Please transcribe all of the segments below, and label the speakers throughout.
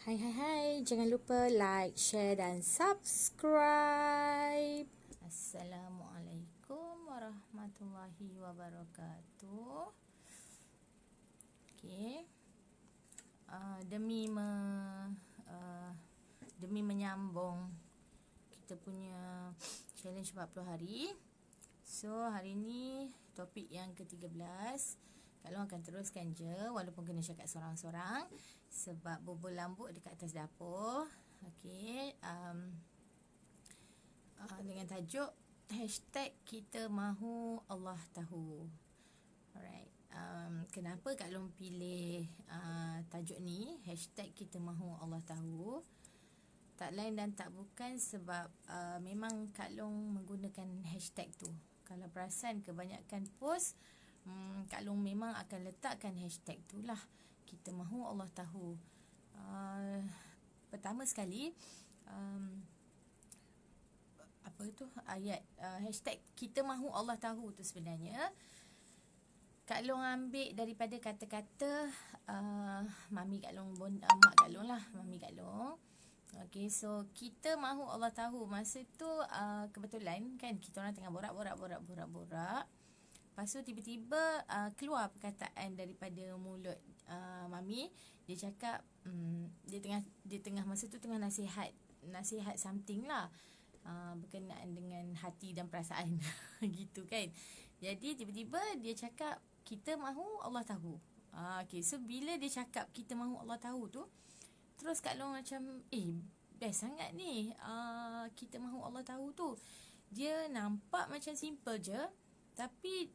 Speaker 1: Hai hai hai, jangan lupa like, share dan subscribe. Assalamualaikum warahmatullahi wabarakatuh. Okey. Uh, demi menyambung kita punya challenge 40 hari. So, hari ni topik yang ke-13. Kak Long akan teruskan je walaupun kena cakap sorang-sorang sebab bubur lambuk dekat atas dapur. Okey, dengan tajuk hashtag kita mahu Allah tahu. Alright. Kenapa Kak Long pilih tajuk ni, hashtag kita mahu Allah tahu? Tak lain dan tak bukan sebab memang Kak Long menggunakan hashtag tu. Kalau perasan kebanyakan post, Kak Long memang akan letakkan hashtag tu lah. Kita mahu Allah tahu. Pertama sekali, apa tu ayat hashtag kita mahu Allah tahu tu sebenarnya Kak Long ambil daripada kata-kata mami Kak Long, mak Kak Long lah, mami Kak Long. Okay, so kita mahu Allah tahu. Masa tu kebetulan kan kita orang tengah borak. Lepas tu tiba-tiba keluar perkataan daripada mulut mami. Dia cakap dia tengah masa tu tengah nasihat something lah, berkenaan dengan hati dan perasaan gitu kan. Jadi tiba-tiba dia cakap kita mahu Allah tahu. Okay, so bila dia cakap kita mahu Allah tahu tu, terus Kak Long macam best sangat ni. Kita mahu Allah tahu tu, dia nampak macam simple je, tapi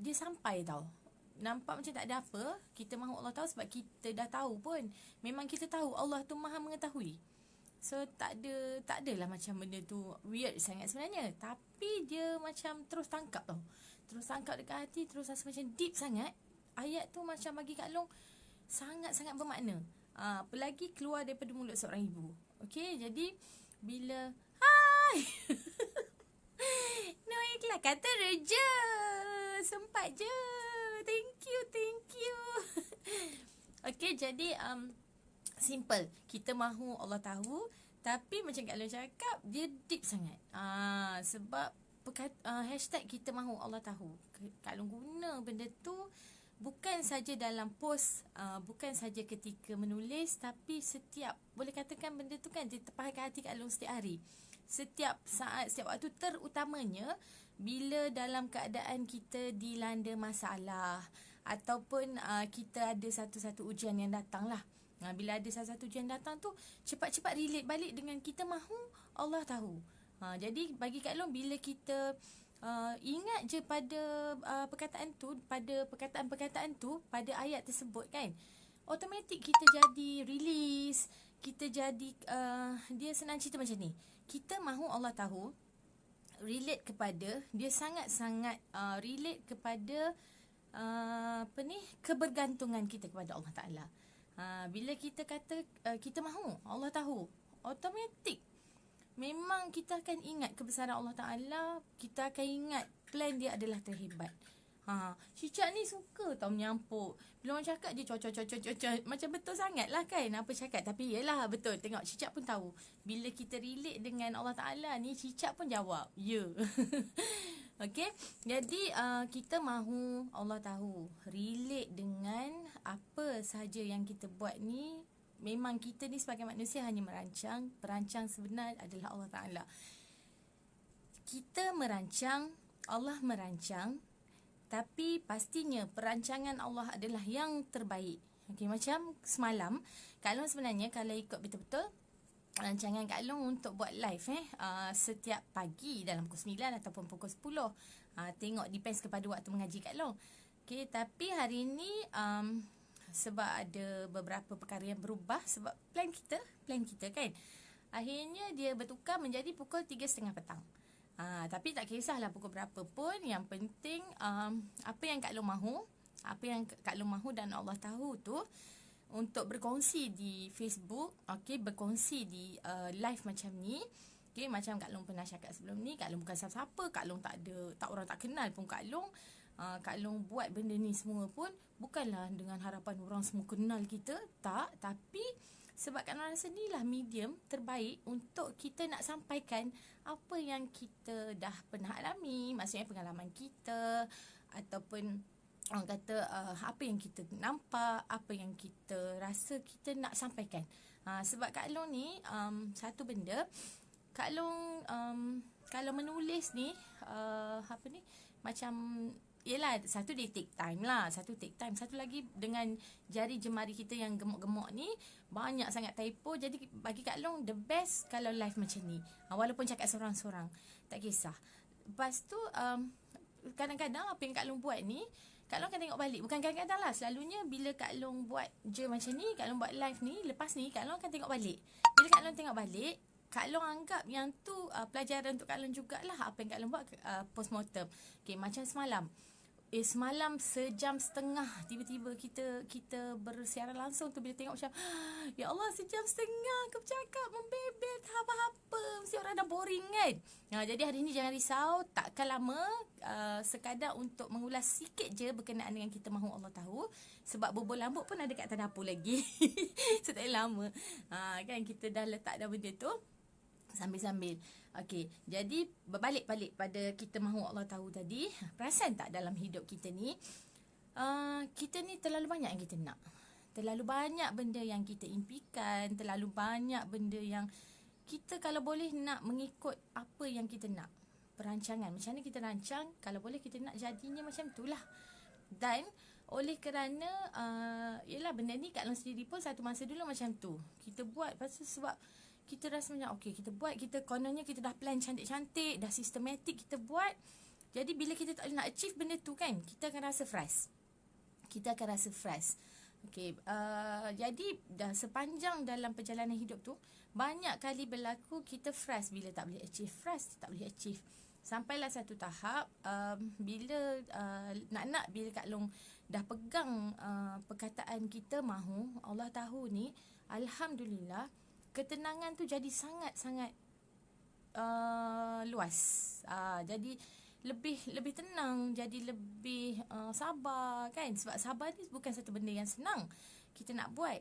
Speaker 1: dia sampai tau. Nampak macam tak ada apa. Kita mahu Allah tahu sebab kita dah tahu pun. Memang kita tahu Allah tu maha mengetahui. So tak adalah macam benda tu weird sangat sebenarnya. Tapi dia macam terus tangkap tau. Terus tangkap dekat hati. Terus rasa macam deep sangat. Ayat tu macam bagi Kak Long sangat-sangat bermakna. Apalagi keluar daripada mulut seorang ibu. Okay, jadi bila hai no ikhlas kata reja, sempat je. Thank you. Okay, jadi simple. Kita mahu Allah tahu, tapi macam Kak Long cakap, dia deep sangat. Sebab hashtag kita mahu Allah tahu, Kak Long guna benda tu bukan saja dalam post, bukan saja ketika menulis, tapi setiap, boleh katakan benda tu kan dia terpakai hati Kak Long setiap hari. Setiap saat, setiap waktu, terutamanya bila dalam keadaan kita dilanda masalah ataupun kita ada satu-satu ujian yang datang lah. Bila ada satu-satu ujian datang tu, cepat-cepat relate balik dengan kita mahu Allah tahu. Jadi bagi Kak Long, bila kita ingat je pada perkataan tu, pada perkataan-perkataan tu, pada ayat tersebut kan, automatik kita jadi release. Kita jadi dia senang cerita macam ni, kita mahu Allah tahu, relate kepada dia, sangat-sangat relate kepada kebergantungan kita kepada Allah Ta'ala. Bila kita kata kita mahu Allah tahu, automatik memang kita akan ingat kebesaran Allah Ta'ala. Kita akan ingat plan dia adalah terhebat. Cicak ni suka tau menyampuk. Bila orang cakap dia cocok. Macam betul sangat lah kan apa cakap. Tapi yelah betul. Tengok cicak pun tahu. Bila kita relate dengan Allah Ta'ala ni, cicak pun jawab ya. Okay. Jadi kita mahu Allah tahu, relate dengan apa sahaja yang kita buat ni. Memang kita ni sebagai manusia hanya merancang. Perancang sebenar adalah Allah Ta'ala. Kita merancang, Allah merancang, tapi pastinya perancangan Allah adalah yang terbaik. Okay, macam semalam Kak Long sebenarnya kalau ikut betul-betul rancangan Kak Long untuk buat live setiap pagi dalam pukul 9 ataupun pukul 10. Tengok depends kepada waktu mengaji Kak Long. Okay, tapi hari ni sebab ada beberapa perkara yang berubah, sebab plan kita kan, akhirnya dia bertukar menjadi pukul 3.30 petang. Tapi tak kisahlah pukul berapa pun. Yang penting apa yang Kak Long mahu, apa yang Kak Long mahu dan Allah tahu tu, untuk berkongsi di Facebook. Okay, berkongsi di live macam ni. Okay, macam Kak Long pernah cakap sebelum ni, Kak Long bukan siapa-siapa. Kak Long orang tak kenal pun Kak Long. Kak Long buat benda ni semua pun bukanlah dengan harapan orang semua kenal kita. Tak, tapi Sebab Kak Nur rasa ni lah medium terbaik untuk kita nak sampaikan apa yang kita dah pernah alami, maksudnya pengalaman kita, ataupun orang kata apa yang kita nampak, apa yang kita rasa kita nak sampaikan. Sebab Kak Long ni satu benda, Kak Long kalau menulis ni apa ni, macam yelah, satu dia take time lah, satu lagi dengan jari jemari kita yang gemuk-gemuk ni banyak sangat typo. Jadi bagi Kak Long the best kalau live macam ni, walaupun cakap seorang-seorang tak kisah. Lepas tu kadang-kadang apa yang Kak Long buat ni, Kak Long akan tengok balik. Bukan kadang-kadang lah, selalunya bila Kak Long buat je macam ni, Kak Long buat live ni, lepas ni Kak Long akan tengok balik. Bila Kak Long tengok balik, Kak Long anggap yang tu pelajaran untuk Kak Long jugalah apa yang Kak Long buat postmortem. Okay, macam semalam. Semalam sejam setengah tiba-tiba kita bersiaran langsung tu, bila tengok macam ya Allah, sejam setengah aku bercakap membebet apa-apa, mesti orang dah boring kan. Jadi hari ni jangan risau, takkan lama, sekadar untuk mengulas sikit je berkenaan dengan kita mahu Allah tahu. Sebab bubur lambuk pun ada kat atas dapur lagi. So tak lama kan kita dah letak dah benda tu sambil-sambil. Okey, jadi berbalik-balik pada kita mahu Allah tahu tadi. Perasan tak dalam hidup kita ni, kita ni terlalu banyak yang kita nak. Terlalu banyak benda yang kita impikan, terlalu banyak benda yang kita kalau boleh nak mengikut apa yang kita nak. Perancangan, macam mana kita rancang, kalau boleh kita nak jadinya macam itulah. Dan oleh kerana yelah, benda ni Kak Long sendiri pun satu masa dulu macam tu. Kita buat pasal sebab kita rasa macam okey, kita buat, kita kononnya kita dah plan cantik-cantik, dah sistematik kita buat. Jadi bila kita tak boleh nak achieve benda tu kan, kita akan rasa frust. Okey, jadi dah sepanjang dalam perjalanan hidup tu, banyak kali berlaku kita frust bila tak boleh achieve. Sampailah satu tahap bila bila Kak Long dah pegang perkataan kita mahu Allah tahu ni, alhamdulillah ketenangan tu jadi sangat-sangat luas. Jadi lebih tenang, jadi lebih sabar kan. Sebab sabar ni bukan satu benda yang senang kita nak buat.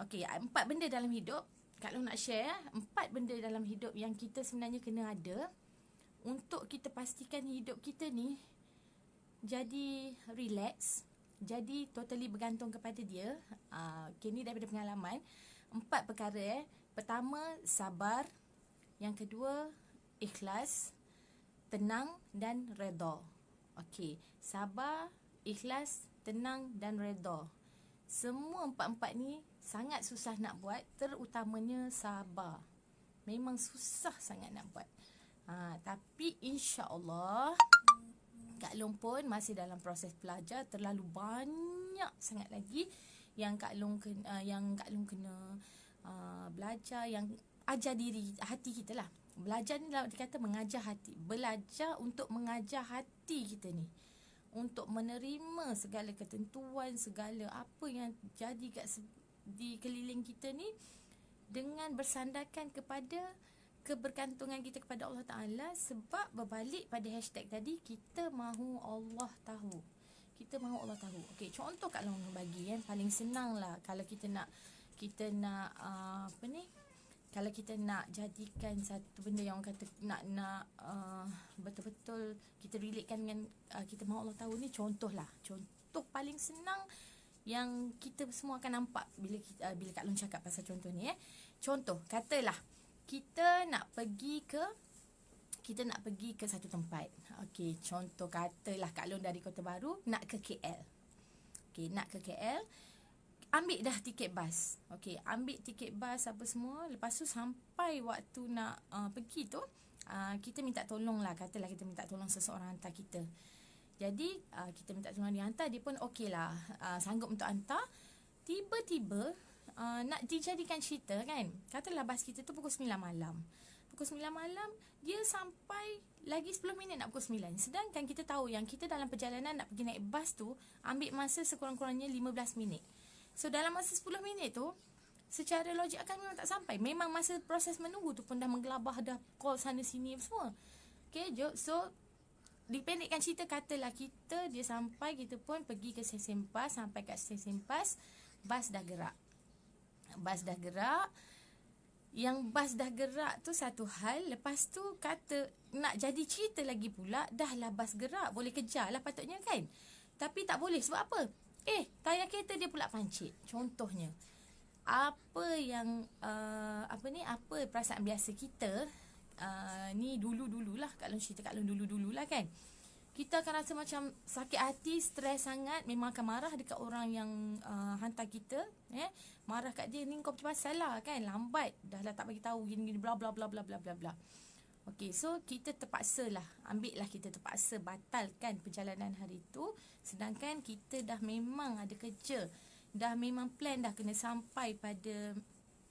Speaker 1: Okey, 4 benda dalam hidup Kak Long nak share. 4 benda dalam hidup yang kita sebenarnya kena ada untuk kita pastikan hidup kita ni jadi relax, jadi totally bergantung kepada dia. Okay, ni daripada pengalaman. 4 perkara. Pertama, sabar. Yang kedua, ikhlas, tenang dan redha. Okey, sabar, ikhlas, tenang dan redha. Semua 4 ni sangat susah nak buat, terutamanya sabar. Memang susah sangat nak buat. Tapi insya-Allah Kak Long pun masih dalam proses belajar. Terlalu banyak sangat lagi yang Kak Long kena belajar, yang ajar diri hati kita lah. Belajar ni lah dikata mengajar hati. Belajar untuk mengajar hati kita ni, untuk menerima segala ketentuan, segala apa yang jadi di keliling kita ni, dengan bersandarkan kepada kebergantungan kita kepada Allah Ta'ala. Sebab berbalik pada hashtag tadi, kita mahu Allah tahu. Okey, contoh Kak Long bagi kan, paling senang lah kalau kita nak kalau kita nak jadikan satu benda yang orang kata nak betul-betul kita relatekan dengan kita mahu Allah tahu ni. Contoh paling senang yang kita semua akan nampak bila Kak Long cakap pasal contoh ni. Contoh, katalah kita nak pergi ke satu tempat. Okey, contoh katalah Kak Long dari Kota Baru nak ke KL. Okey, nak ke KL, ambil dah tiket bas. Okey, ambil tiket bas apa semua. Lepas tu sampai waktu nak pergi tu, kita minta tolong lah. Katalah kita minta tolong seseorang hantar kita. Jadi kita minta tolong dia hantar, dia pun okey lah, sanggup untuk hantar. Tiba-tiba nak dijadikan cerita kan, katalah bas kita tu pukul 9 malam. Pukul 9 malam dia sampai lagi 10 minit nak pukul 9. Sedangkan kita tahu yang kita dalam perjalanan nak pergi naik bas tu ambil masa sekurang-kurangnya 15 minit. So dalam masa 10 minit tu, secara logik akan memang tak sampai. Memang masa proses menunggu tu pun dah menggelabah, dah call sana sini semua. Okay, so dipendekkan cerita, katalah dia sampai, kita pun pergi ke stesen bas. Sampai kat stesen bas, bas dah gerak. Bas dah gerak. Yang bas dah gerak tu satu hal. Lepas tu kata nak jadi cerita lagi pula, dah lah bas gerak, boleh kejar lah patutnya kan. Tapi tak boleh, sebab apa? Tayar kereta dia pula pancit. Contohnya, apa yang apa perasaan biasa kita, ni dulu-dululah, Kak Long cerita Kak Long dulu-dululah kan. Kita akan rasa macam sakit hati, stres sangat, memang akan marah dekat orang yang hantar kita, marah kat dia, ni kau macam pasal lah kan, lambat, dah lah tak bagi tahu gini-gini, bla bla bla bla bla bla bla. Okey, so kita terpaksa lah, kita terpaksa batalkan perjalanan hari tu, sedangkan kita dah memang ada kerja, dah memang plan dah kena sampai pada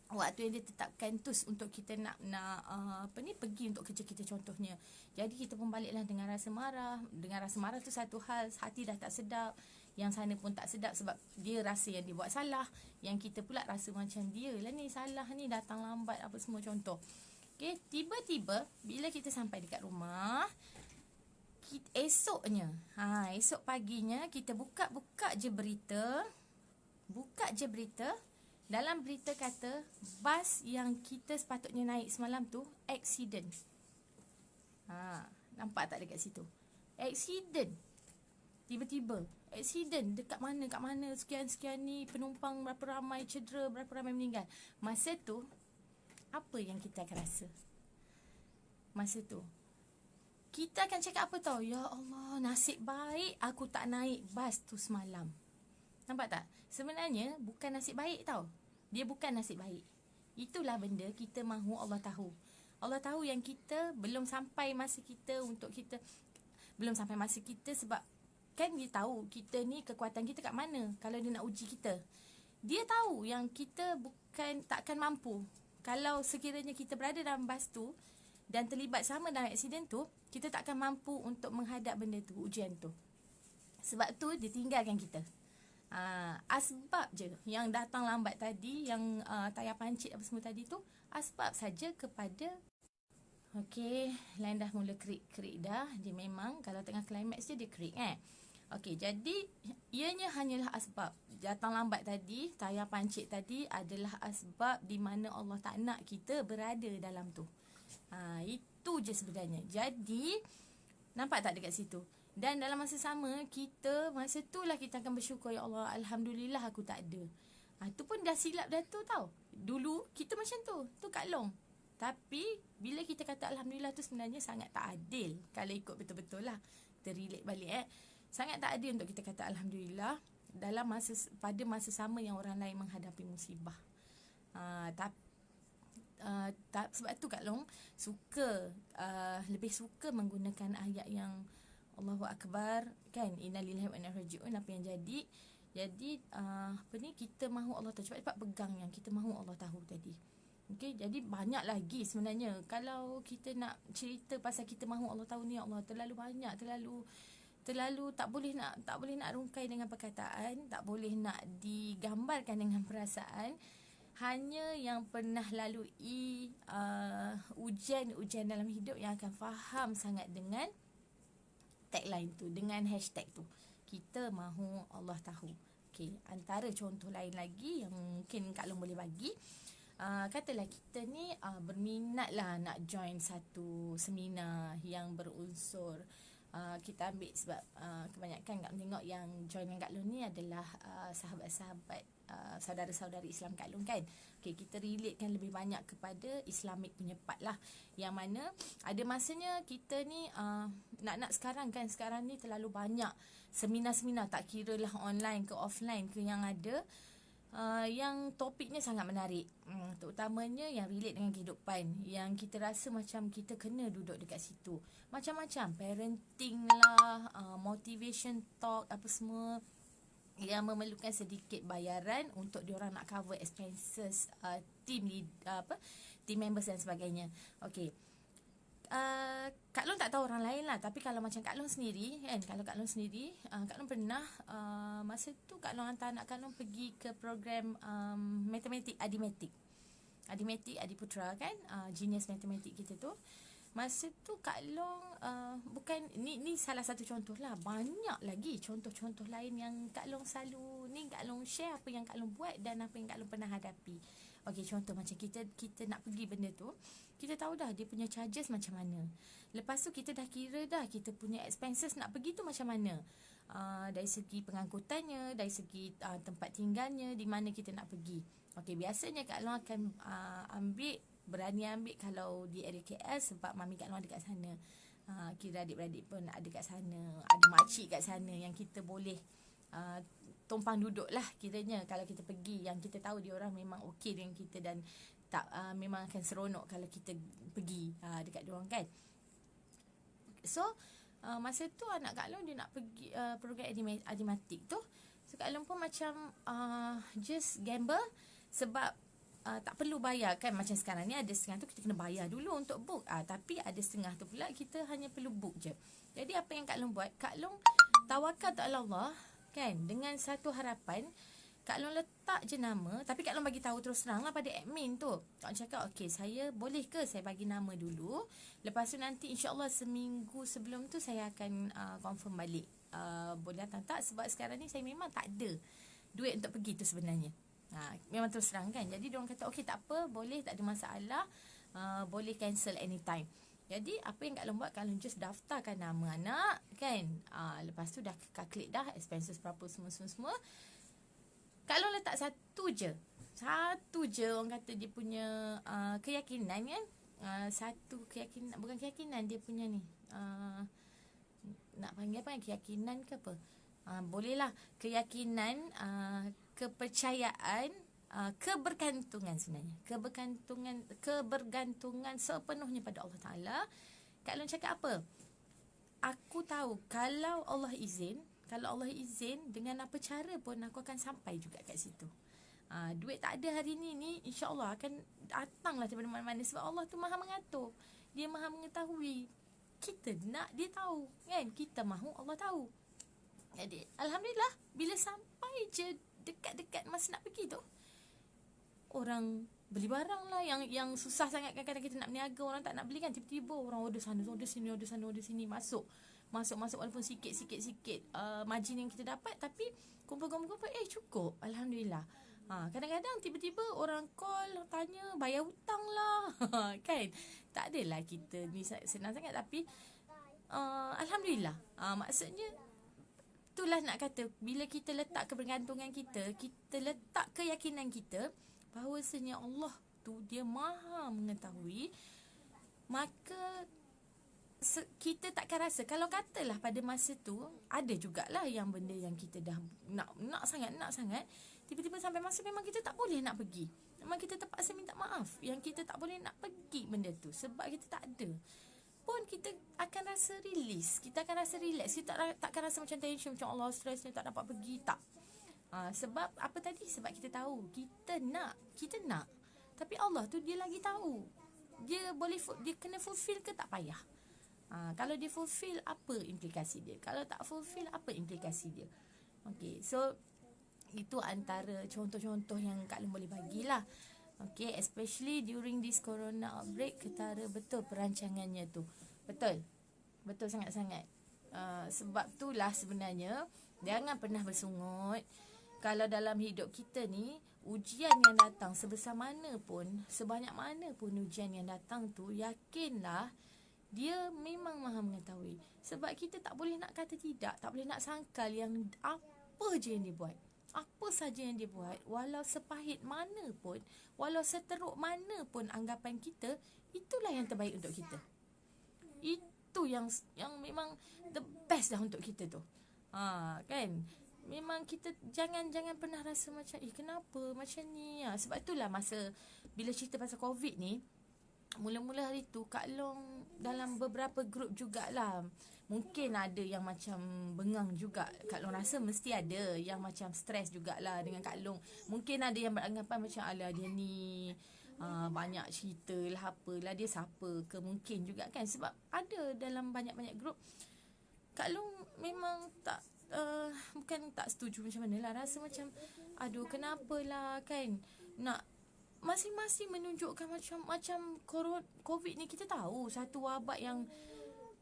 Speaker 1: waktu yang ditetapkan tu untuk kita nak pergi untuk kerja kita contohnya. Jadi kita pun baliklah dengan rasa marah. Dengan rasa marah tu satu hal, hati dah tak sedap, yang sana pun tak sedap sebab dia rasa yang dia buat salah, yang kita pula rasa macam dia lah ni salah ni, datang lambat apa semua contoh. Okey, tiba-tiba bila kita sampai dekat rumah, esok paginya kita buka je berita. Dalam berita kata bas yang kita sepatutnya naik semalam tu accident. Nampak tak dekat situ? Accident. Tiba-tiba accident dekat mana, kat mana, sekian-sekian ni penumpang berapa ramai cedera, berapa ramai meninggal. Masa tu apa yang kita akan rasa? Masa tu kita akan cakap apa tau? Ya Allah, nasib baik aku tak naik bas tu semalam. Nampak tak? Sebenarnya bukan nasib baik tau. Dia bukan nasib baik. Itulah benda kita mahu Allah tahu. Allah tahu yang kita belum sampai masa kita untuk kita. Belum sampai masa kita sebab kan dia tahu kita ni kekuatan kita kat mana kalau dia nak uji kita. Dia tahu yang kita takkan mampu. Kalau sekiranya kita berada dalam bas tu dan terlibat sama dalam aksiden tu, kita takkan mampu untuk menghadap benda tu, ujian tu. Sebab tu dia tinggalkan kita. Asbab je yang datang lambat tadi, yang tayar pancit apa semua tadi tu, asbab saja kepada. Okey, lain dah mula kerik-kerik dah. Dia memang kalau tengah climax dia kerik Okey, jadi ianya hanyalah asbab. Datang lambat tadi, tayar pancit tadi adalah asbab di mana Allah tak nak kita berada dalam tu. Itu je sebenarnya. Jadi nampak tak dekat situ? Dan dalam masa sama, masa tu lah kita akan bersyukur, ya Allah, alhamdulillah aku tak ada. Itu pun dah silap dah tu tau. Dulu kita macam tu Kak Long. Tapi bila kita kata alhamdulillah tu sebenarnya sangat tak adil. Kalau ikut betul-betul lah, terrelate balik sangat tak adil untuk kita kata alhamdulillah pada masa sama yang orang lain menghadapi musibah. Sebab tu Kak Long lebih suka menggunakan ayat yang Allahu Akbar kan, innalillahi wa inna ilaihi raji'un, apa yang jadi. Jadi kita mahu Allah tahu, cepat-cepat pegang yang kita mahu Allah tahu tadi. Okey, jadi banyak lagi sebenarnya kalau kita nak cerita pasal kita mahu Allah tahu ni, Allah terlalu banyak, terlalu tak boleh nak rungkai dengan perkataan, tak boleh nak digambarkan dengan perasaan. Hanya yang pernah lalui ujian dalam hidup yang akan faham sangat dengan tagline tu, dengan hashtag tu. Kita mahu Allah tahu. Okey, antara contoh lain lagi yang mungkin Kak Long boleh bagi, katalah kita ni berminat lah nak join satu seminar yang berunsur, kita ambil sebab kebanyakan Kak Long tengok yang join dengan Kak Long ni adalah sahabat-sahabat, saudara-saudari Islam Kak Long kan. Okay, kita relatekan lebih banyak kepada Islamic punya part lah. Yang mana ada masanya kita ni nak sekarang kan, sekarang ni terlalu banyak seminar-seminar, tak kira lah online ke offline ke yang ada, yang topiknya sangat menarik, terutamanya yang relate dengan kehidupan, yang kita rasa macam kita kena duduk dekat situ. Macam-macam, parenting lah, motivation talk, apa semua yang memerlukan sedikit bayaran untuk diorang nak cover expenses team members dan sebagainya. Okey, Kak Long tak tahu orang lain lah, tapi kalau macam Kak Long sendiri kan, Kak Long pernah masa tu Kak Long hantar anak Kak Long pergi ke program matematik Adiputra kan, genius matematik kita tu. Masa tu Kak Long bukan ni salah satu contoh lah, banyak lagi contoh-contoh lain yang Kak Long selalu ni Kak Long share apa yang Kak Long buat dan apa yang Kak Long pernah hadapi. Okey, contoh macam kita nak pergi benda tu, kita tahu dah dia punya charges macam mana. Lepas tu kita dah kira dah kita punya expenses nak pergi tu macam mana. Dari segi pengangkutannya, dari segi tempat tinggalnya, di mana kita nak pergi. Okey, biasanya Kak Long akan berani ambil kalau di area KL sebab mami Kak Long ada kat sana. Kira adik-beradik pun ada kat sana, ada makcik kat sana yang kita boleh tumpang duduk lah kiranya kalau kita pergi, yang kita tahu dia orang memang okey dengan kita dan tak memang akan seronok kalau kita pergi dekat dia orang kan. So masa tu anak Kak Long dia nak pergi program adimatik tu. So Kak Long pun macam just gamble sebab tak perlu bayar kan. Macam sekarang ni ada setengah tu kita kena bayar dulu untuk book. Tapi ada setengah tu pula kita hanya perlu book je. Jadi apa yang Kak Long buat, Kak Long tawakal tak Allah kan, dengan satu harapan. Kak Long letak je nama, tapi Kak Long bagi tahu terus terang lah pada admin tu. Kak Long cakap, okey, saya boleh ke saya bagi nama dulu. Lepas tu nanti insyaAllah seminggu sebelum tu saya akan confirm balik. Boleh datang tak? Sebab sekarang ni saya memang tak ada duit untuk pergi tu sebenarnya. Memang terus terang kan. Jadi diorang kata, okey tak apa, boleh, tak ada masalah. Boleh cancel anytime. Jadi apa yang Kak Long buat, Kak Long just daftarkan nama anak kan. Lepas tu dah calculate dah expenses berapa semua. Kak Long letak satu je orang kata dia punya keyakinan kan. Satu keyakinan, bukan keyakinan, dia punya ni nak panggil apa, keyakinan ke apa, bolehlah keyakinan, kepercayaan, kebergantungan sebenarnya, kebergantungan sepenuhnya pada Allah Ta'ala. Kak Long cakap apa, aku tahu kalau Allah izin dengan apa cara pun aku akan sampai juga kat situ. Duit tak ada hari ni insya-Allah akan datanglah daripada mana-mana sebab Allah tu Maha mengatur. Dia Maha mengetahui. Kita nak dia tahu kan, kita mahu Allah tahu. Jadi alhamdulillah bila sampai je dekat-dekat masa nak pergi tu, orang beli barang lah yang susah sangat. Kadang-kadang kita nak berniaga, orang tak nak beli kan, tiba-tiba orang order sana, order sini, order sana, order sini, masuk walaupun sikit margin yang kita dapat, tapi kumpul cukup alhamdulillah. Kadang-kadang tiba-tiba orang call tanya bayar hutang lah kan. Tak adalah kita ni senang sangat, tapi alhamdulillah. Maksudnya itulah nak kata, bila kita letak kebergantungan kita letak keyakinan kita bahawasanya Allah tu dia Maha mengetahui, maka kita takkan rasa. Kalau katalah pada masa tu ada jugalah yang benda yang kita dah nak sangat, tiba-tiba sampai masa memang kita tak boleh nak pergi, memang kita terpaksa minta maaf yang kita tak boleh nak pergi benda tu sebab kita tak ada pun, kita akan rasa release, kita akan rasa relax, kita takkan rasa macam tension, macam Allah stresnya tak dapat pergi, tak. Sebab apa tadi, sebab kita tahu kita nak, tapi Allah tu dia lagi tahu dia kena fulfill ke tak payah. Kalau dia fulfill, apa implikasi dia? Kalau tak fulfill, apa implikasi dia? Okay, so itu antara contoh-contoh yang Kak Long boleh bagilah. Okay, especially during this corona outbreak, ketara betul perancangannya tu. Betul sangat-sangat. Sebab itulah sebenarnya jangan pernah bersungut. Kalau dalam hidup kita ni, ujian yang datang sebesar mana pun, sebanyak mana pun ujian yang datang tu, yakinlah dia memang Maha mengetahui. Sebab kita tak boleh nak kata tidak, tak boleh nak sangkal yang apa je yang dia buat, apa saja yang dia buat, walau sepahit mana pun, walau seteruk mana pun anggapan kita, itulah yang terbaik untuk kita. Itu yang memang the best dah untuk kita tu. Kan? Memang kita jangan pernah rasa macam kenapa macam ni. Sebab itulah masa bila cerita pasal COVID ni, mula-mula hari tu Kak Long dalam beberapa grup jugalah. Mungkin ada yang macam bengang juga. Kak Long rasa mesti ada yang macam stres jugalah dengan Kak Long. Mungkin ada yang beranggapan macam alah dia ni banyak cerita lah, apalah, dia siapa ke, mungkin juga kan. Sebab ada dalam banyak-banyak grup Kak Long memang tak bukan tak setuju macam mana lah, rasa macam aduh kenapalah kan, nak masing-masing menunjukkan macam COVID ni, kita tahu satu wabak yang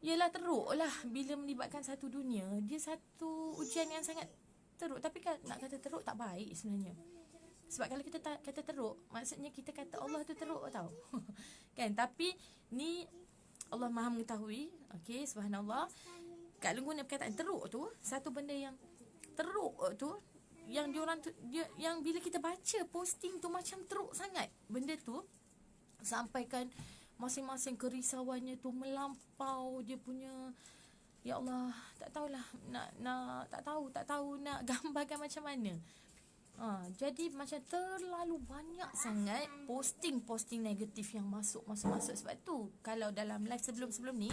Speaker 1: yelah teruk lah bila melibatkan satu dunia. Dia satu ujian yang sangat teruk. Tapi kan nak kata teruk tak baik sebenarnya. Sebab kalau kita kata teruk, maksudnya kita kata Allah tu teruk tau. Kan? Tapi ni Allah Maha mengetahui. Okey, subhanallah. Kalau guna perkataan teruk tu, satu benda yang teruk tu, yang diorang tu, yang bila kita baca posting tu macam teruk sangat. Benda tu sampaikan masing-masing kerisauannya tu melampau dia punya. Ya Allah, tak tahulah tak tahu nak gambarkan macam mana. Jadi macam terlalu banyak sangat posting negatif yang masuk. Sebab tu kalau dalam live sebelum ni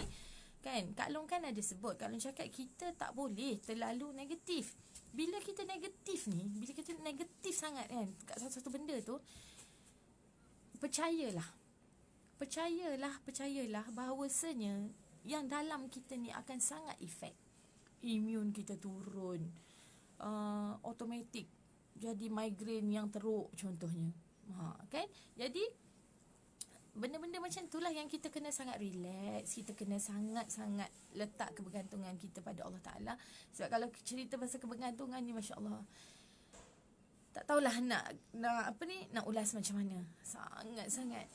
Speaker 1: kan, Kak Long kan ada sebut, Kak Long cakap kita tak boleh terlalu negatif. Bila kita negatif sangat kan kat satu benda tu, percayalah bahawasanya yang dalam kita ni akan sangat efek. Imun kita turun, automatik jadi migraine yang teruk contohnya. Kan? Jadi benda-benda macam itulah yang kita kena sangat relax. Kita kena sangat-sangat letak kebergantungan kita pada Allah Ta'ala. Sebab kalau cerita pasal kebergantungan ni, Masya Allah, tak tahulah nak ulas macam mana. Sangat-sangat.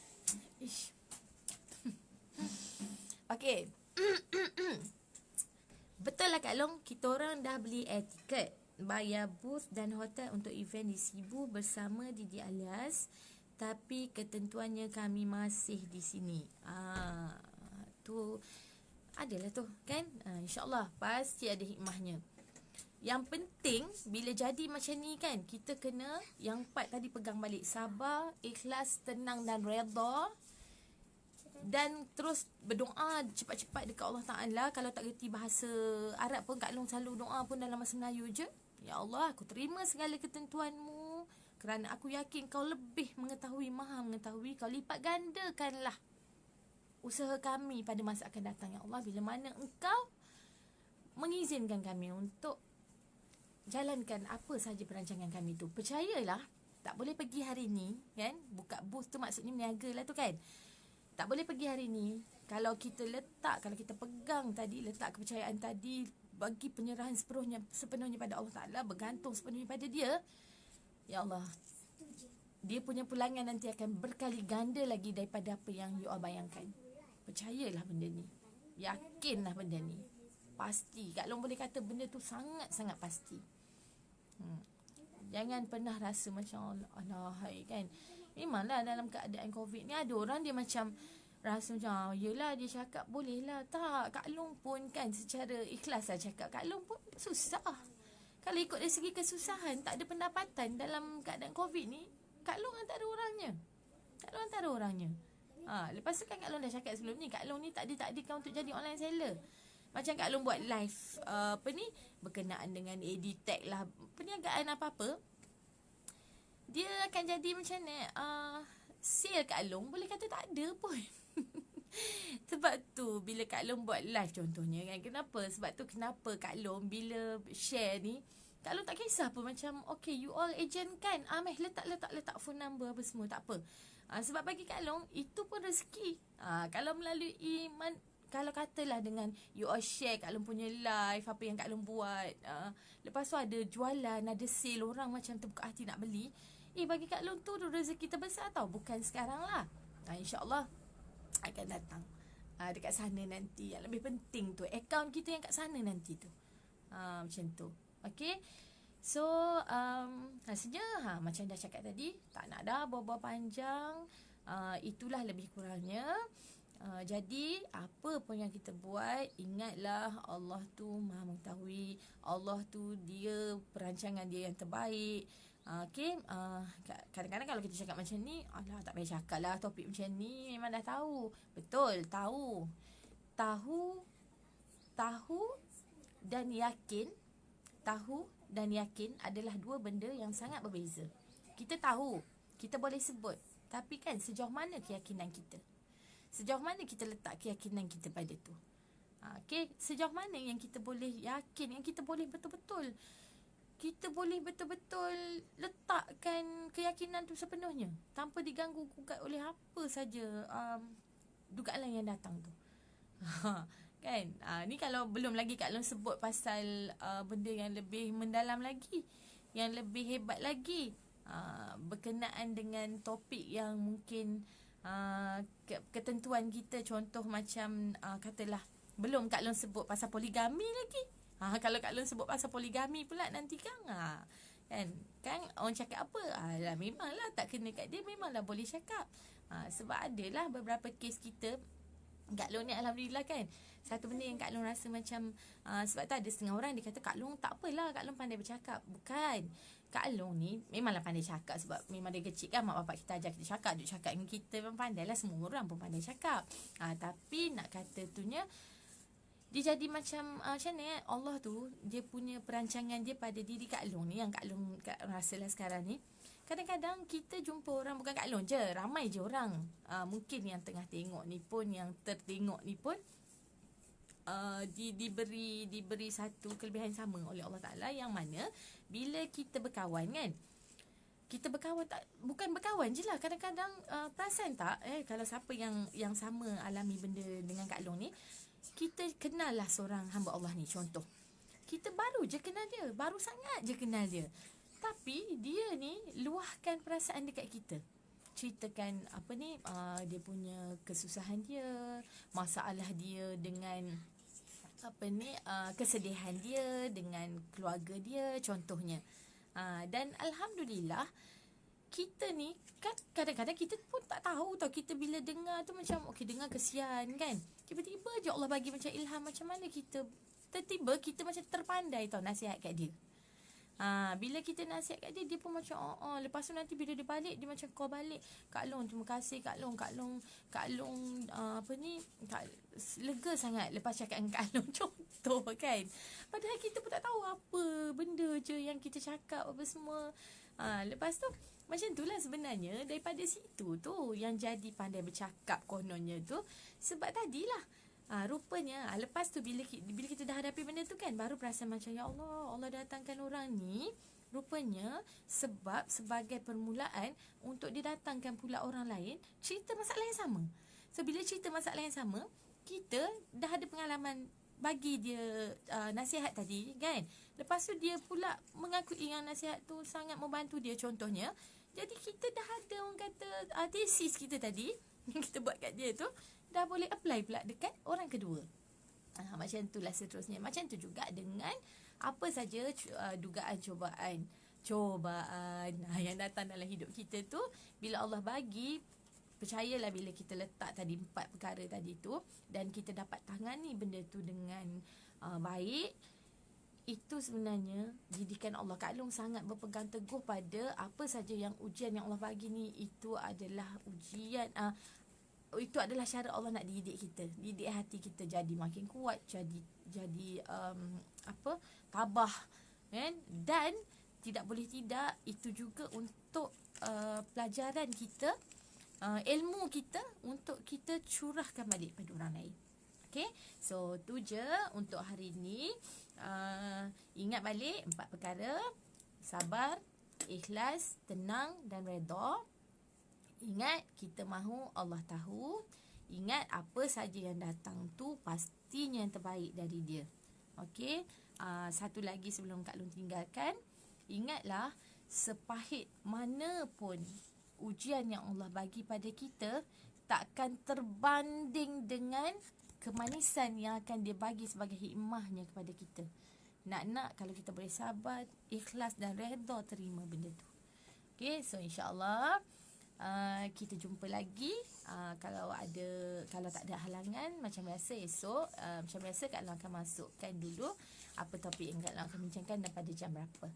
Speaker 1: Okey. Betul lah Kak Long, kita orang dah beli air ticket, bayar booth dan hotel untuk event di Sibu bersama Didi Alias. Tapi ketentuannya kami masih di sini. Tu adalah tu kan. InsyaAllah pasti ada hikmahnya. Yang penting bila jadi macam ni kan, kita kena yang 4 tadi pegang balik. Sabar, ikhlas, tenang dan redha. Dan terus berdoa cepat-cepat dekat Allah Ta'ala. Kalau tak gerti bahasa Arab pun, Kak Long selalu doa pun dalam bahasa Melayu je. Ya Allah, aku terima segala ketentuanmu, kerana aku yakin kau lebih mengetahui, maha mengetahui. Kau lipat gandakanlah usaha kami pada masa akan datang. Ya Allah, bila mana engkau mengizinkan kami untuk jalankan apa sahaja perancangan kami tu. Percayalah, tak boleh pergi hari ni kan. Buka booth tu maksudnya meniaga lah tu kan. Tak boleh pergi hari ni. Kalau kita pegang tadi, letak kepercayaan tadi, bagi penyerahan sepenuhnya pada Allah Ta'ala, bergantung sepenuhnya pada dia. Ya Allah, dia punya pulangan nanti akan berkali ganda lagi daripada apa yang you all bayangkan. Percayalah benda ni. Yakinlah benda ni. Pasti. Kak Long boleh kata benda tu sangat-sangat pasti. Jangan pernah rasa macam Allah kan. Memanglah dalam keadaan COVID ni ada orang dia macam rasa macam yelah dia cakap boleh lah. Tak, Kak Long pun kan secara ikhlas lah cakap. Kak Long pun susah. Kalau ikut dari segi kesusahan, tak ada pendapatan dalam keadaan COVID ni, Kak Long antara orangnya. Lepas tu kan Kak Long dah cakap sebelum ni, Kak Long ni tak ada untuk jadi online seller. Macam Kak Long buat live berkenaan dengan EdTech lah, perniagaan apa-apa, dia akan jadi macam ni, sale Kak Long boleh kata tak ada pun. Sebab tu bila Kak Long buat live contohnya kan, kenapa Kak Long bila share ni, Kak Long tak kisah pun macam okay you all agent kan, letak phone number apa semua, tak apa. Sebab bagi Kak Long itu pun rezeki. Kalau melalui kalau katalah dengan you all share Kak Long punya live, apa yang Kak Long buat, lepas tu ada jualan, ada sale, orang macam terbuka hati nak beli, bagi Kak Long tu rezeki terbesar tau. Bukan sekarang lah, InsyaAllah akan datang dekat sana nanti. Yang lebih penting tu akaun kita yang kat sana nanti tu. Macam tu. Okay. So rasanya macam dah cakap tadi, tak nak dah bual-bual panjang. Itulah lebih kurangnya. Jadi apa pun yang kita buat, ingatlah Allah tu maha mengetahui. Allah tu dia perancangan dia yang terbaik. Okay, kadang-kadang kalau kita cakap macam ni, alah tak payah cakap lah topik macam ni, memang dah tahu. Betul, tahu dan yakin adalah dua benda yang sangat berbeza. Kita tahu, kita boleh sebut, tapi kan sejauh mana keyakinan kita, sejauh mana kita letak keyakinan kita pada tu. Okay, sejauh mana yang kita boleh yakin, yang kita boleh betul-betul letakkan keyakinan tu sepenuhnya tanpa diganggu-gugat oleh apa saja dugaan yang datang tu. kan. Ni kalau belum lagi Kak Long sebut pasal benda yang lebih mendalam lagi, yang lebih hebat lagi, berkenaan dengan topik yang mungkin ketentuan kita. Contoh macam katalah belum Kak Long sebut pasal poligami lagi. Kalau Kak Long sebut pasal poligami pula nanti kan orang cakap apa? Lah memanglah tak kena kat dia, memanglah boleh cakap. Sebab adalah beberapa kes kita, Kak Long ni alhamdulillah kan. Satu benda yang Kak Long rasa macam sebab tu ada setengah orang dia kata Kak Long tak apalah, Kak Long pandai bercakap. Bukan. Kak Long ni memanglah pandai cakap sebab memang dia kecil kan mak bapak kita ajar kita cakap, duk cakap dengan kita memang pandailah, semua orang pun pandai cakap. Tapi nak kata tunya dia jadi macam macam ni Allah tu dia punya perancangan dia pada diri Kak Long ni, yang Kak Long rasalah sekarang ni. Kadang-kadang kita jumpa orang, bukan Kak Long je, ramai je orang, mungkin yang tengah tengok ni pun, yang tertengok ni pun diberi satu kelebihan sama oleh Allah Ta'ala, yang mana bila kita berkawan kan, kita berkawan tak, bukan berkawan je lah, kadang-kadang perasan tak kalau siapa yang sama alami benda dengan Kak Long ni, kita kenal lah seorang hamba Allah ni. Contoh, kita baru je kenal dia, baru sangat je kenal dia, tapi dia ni luahkan perasaan dekat kita, ceritakan dia punya kesusahan dia, masalah dia dengan kesedihan dia dengan keluarga dia contohnya. Dan alhamdulillah kita ni kan kadang-kadang kita pun tak tahu tau, kita bila dengar tu macam okey, dengar kesian kan, tiba-tiba je Allah bagi macam ilham, macam mana kita tiba-tiba kita macam terpandai tau nasihat kat dia. Bila kita nasihat kat dia, dia pun macam lepas tu nanti bila dia balik, dia macam call balik, Kak Long terima kasih Kak Long lega sangat lepas cakap dengan Kak Long contoh kan. Padahal kita pun tak tahu apa benda je yang kita cakap apa semua. Lepas tu macam itulah sebenarnya, daripada situ tu yang jadi pandai bercakap kononnya tu, sebab tadilah rupanya lepas tu bila kita dah hadapi benda tu kan, baru perasan macam ya Allah datangkan orang ni rupanya sebab sebagai permulaan untuk didatangkan pula orang lain cerita masalah yang sama. So bila cerita masalah yang sama, kita dah ada pengalaman bagi dia nasihat tadi kan. Lepas tu dia pula mengakui yang nasihat tu sangat membantu dia contohnya. Jadi kita dah ada orang kata tesis kita tadi yang kita buat kat dia tu dah boleh apply pula dekat orang kedua. Macam itulah seterusnya. Macam tu juga dengan apa saja dugaan cobaan yang datang dalam hidup kita tu, bila Allah bagi, percayalah bila kita letak tadi 4 perkara tadi tu dan kita dapat tangani benda tu dengan baik, itu sebenarnya didikan Allah. Kak Long sangat berpegang teguh pada apa saja yang ujian yang Allah bagi ni, itu adalah ujian, itu adalah cara Allah nak didik kita, didik hati kita jadi makin kuat, jadi tabah kan. Dan tidak boleh tidak, itu juga untuk pelajaran kita, ilmu kita untuk kita curahkan balik pada orang lain. Okay, so tu je untuk hari ni. Ingat balik 4 perkara: sabar, ikhlas, tenang dan redha. Ingat kita mahu Allah tahu. Ingat apa saja yang datang tu pastinya yang terbaik dari dia. Okey. Satu lagi sebelum Kak Long tinggalkan, ingatlah sepahit mana pun ujian yang Allah bagi pada kita, takkan terbanding dengan kemanisan yang akan dia bagi sebagai hikmahnya kepada kita. Nak kalau kita boleh sabar, ikhlas dan redha terima benda tu. Okey, so insya-Allah kita jumpa lagi kalau tak ada halangan macam biasa esok. Macam biasa Kak Long akan masukkan dulu apa topik yang Kak Long akan bincangkan dan pada jam berapa.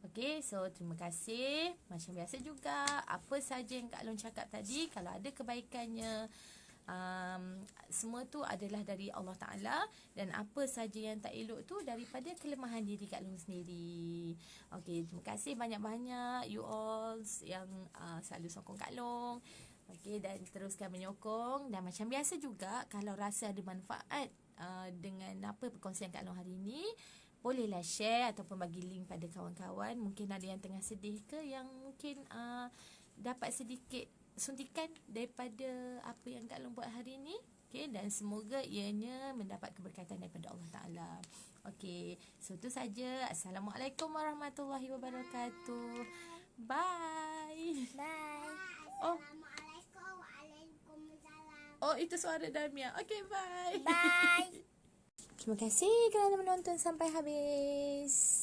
Speaker 1: Okey, so terima kasih. Macam biasa juga, apa saja yang Kak Long cakap tadi, kalau ada kebaikannya, semua tu adalah dari Allah Ta'ala, dan apa saja yang tak elok tu daripada kelemahan diri Kak Long sendiri. Okey, terima kasih banyak-banyak you all yang selalu sokong Kak Long. Okey, dan teruskan menyokong. Dan macam biasa juga, kalau rasa ada manfaat dengan apa perkongsian Kak Long hari ini, bolehlah share ataupun bagi link pada kawan-kawan. Mungkin ada yang tengah sedih ke, yang mungkin dapat sedikit suntikan daripada apa yang Kak Long buat hari ini. Okey, dan semoga ianya mendapat keberkatan daripada Allah Taala. Okey, so itu saja. Assalamualaikum warahmatullahi wabarakatuh. Bye.
Speaker 2: Bye.
Speaker 1: Oh.
Speaker 2: Assalamualaikum. Waalaikumsalam.
Speaker 1: Oh, itu suara Damia. Okey, bye.
Speaker 2: Bye.
Speaker 1: Terima kasih kerana menonton sampai habis.